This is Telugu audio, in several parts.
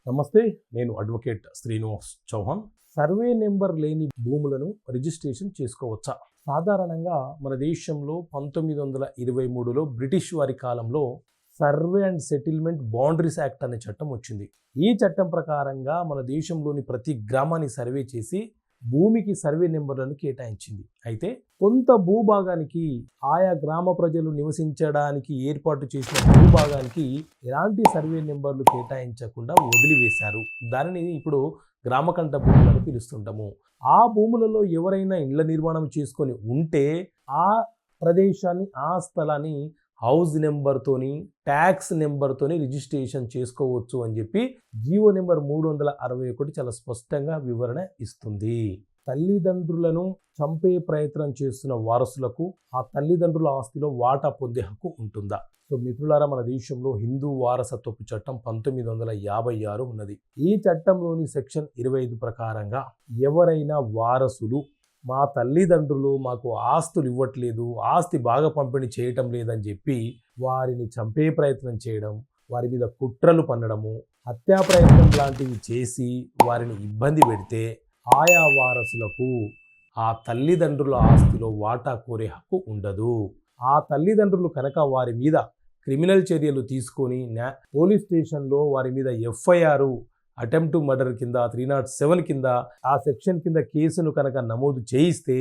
నమస్తే, నేను advocate Srinivas Chauhan. Survey number లేని భూములను రిజిస్ట్రేషన్ చేసుకోవచ్చా? సాధారణంగా మన దేశంలో 1923లో బ్రిటిష్ వారి కాలంలో survey and settlement boundaries act అనే చట్టం వచ్చింది. ఈ చట్టం ప్రకారంగా మన దేశంలోని ప్రతి గ్రామాన్ని సర్వే చేసి భూమికి సర్వే నెంబర్లను కేటాయించింది. అయితే కొంత భూభాగానికి ఆయా గ్రామ ప్రజలు నివసించడానికి ఏర్పాటు చేసిన భూభాగానికి ఎలాంటి సర్వే నెంబర్లు కేటాయించకుండా వదిలివేశారు. దానిని ఇప్పుడు గ్రామకంఠ భూములను పిలుస్తుంటాము. ఆ భూములలో ఎవరైనా ఇళ్ల నిర్మాణం చేసుకొని ఉంటే ఆ ప్రదేశాన్ని, ఆ స్థలాన్ని హౌస్ నెంబర్తోని, ట్యాక్స్ నెంబర్తోని రిజిస్ట్రేషన్ చేసుకోవచ్చు అని చెప్పి జీవో నెంబర్ 361 చాలా స్పష్టంగా వివరణ ఇస్తుంది. తల్లిదండ్రులను చంపే ప్రయత్నం చేస్తున్న వారసులకు ఆ తల్లిదండ్రుల ఆస్తిలో వాటా పొందే హక్కు ఉంటుందా? సో మిత్రులారా, మన దేశంలో హిందూ వారసత్వపు చట్టం 1956 ఉన్నది. ఈ చట్టంలోని సెక్షన్ 25 ప్రకారంగా ఎవరైనా వారసులు మా తల్లిదండ్రులు మాకు ఆస్తులు ఇవ్వట్లేదు, ఆస్తి బాగా పంపిణీ చేయటం లేదని చెప్పి వారిని చంపే ప్రయత్నం చేయడం, వారి మీద కుట్రలు పన్నడము, హత్యా ప్రయత్నం లాంటివి చేసి వారిని ఇబ్బంది పెడితే ఆయా వారసులకు ఆ తల్లిదండ్రుల ఆస్తిలో వాటా కోరే హక్కు ఉండదు. ఆ తల్లిదండ్రులు కనుక వారి మీద క్రిమినల్ చర్యలు తీసుకొని పోలీస్ స్టేషన్లో వారి మీద ఎఫ్ఐఆర్ అటెంప్ట్ టు మర్డర్ కింద 307 కింద ఆ సెక్షన్ కింద కేసును కనుక నమోదు చేయిస్తే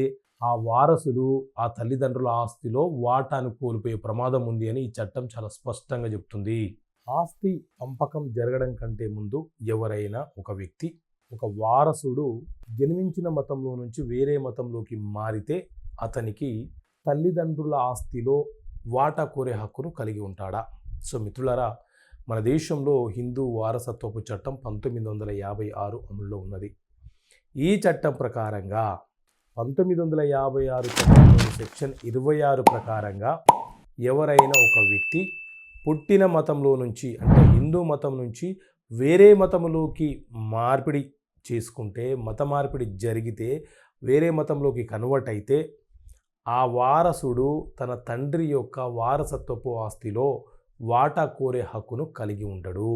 ఆ వారసులు ఆ తల్లిదండ్రుల ఆస్తిలో వాటాను కోల్పోయే ప్రమాదం ఉంది అని ఈ చట్టం చాలా స్పష్టంగా చెప్తుంది. ఆస్తి పంపకం జరగడం కంటే ముందు ఎవరైనా ఒక వ్యక్తి, ఒక వారసుడు జన్మించిన మతంలో నుంచి వేరే మతంలోకి మారితే అతనికి తల్లిదండ్రుల ఆస్తిలో వాటా కోరే హక్కును కలిగి ఉంటాడా? సో మిత్రులారా, మన దేశంలో హిందూ వారసత్వపు చట్టం 1956 అమల్లో ఉన్నది. ఈ చట్టం ప్రకారంగా 1956 చట్టంలోని సెక్షన్ 26 ప్రకారంగా ఎవరైనా ఒక వ్యక్తి పుట్టిన మతంలో నుంచి, అంటే హిందూ మతం నుంచి వేరే మతంలోకి మార్పిడి చేసుకుంటే, మత మార్పిడి జరిగితే, వేరే మతంలోకి కన్వర్ట్ అయితే ఆ వారసుడు తన తండ్రి యొక్క వారసత్వపు ఆస్తిలో వాటా కోరే హక్కును కలిగి ఉండడు.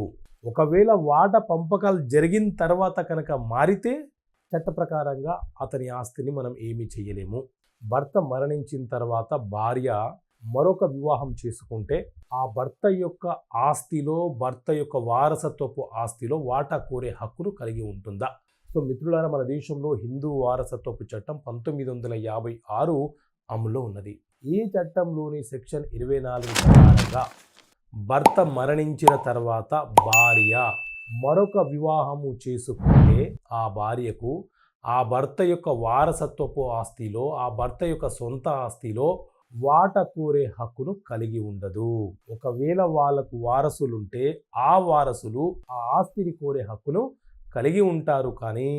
ఒకవేళ వాటా పంపకాలు జరిగిన తర్వాత కనుక మారితే చట్ట ప్రకారంగా అతని ఆస్తిని మనం ఏమీ చేయలేము. భర్త మరణించిన తర్వాత భార్య మరొక వివాహం చేసుకుంటే ఆ భర్త యొక్క ఆస్తిలో, భర్త యొక్క వారసత్వపు ఆస్తిలో వాటా కోరే హక్కును కలిగి ఉంటుందా? సో మిత్రులారా, మన దేశంలో హిందూ వారసత్వపు చట్టం 1956 అమలులో ఉన్నది. ఈ చట్టంలోని సెక్షన్ 24 ప్రకారంగా భర్త మరణించిన తర్వాత భార్య మరొక వివాహము చేసుకుంటే ఆ భార్యకు ఆ భర్త యొక్క వారసత్వపు ఆస్తిలో, ఆ భర్త యొక్క సొంత ఆస్తిలో వాటా కోరే హక్కును కలిగి ఉండదు. ఒకవేళ వాళ్ళకు వారసులుంటే ఆ వారసులు ఆ ఆస్తిని కోరే హక్కును కలిగి ఉంటారు, కానీ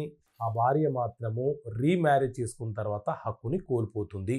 ఆ భార్య మాత్రము రీమ్యారేజ్ చేసుకున్న తర్వాత హక్కుని కోల్పోతుంది.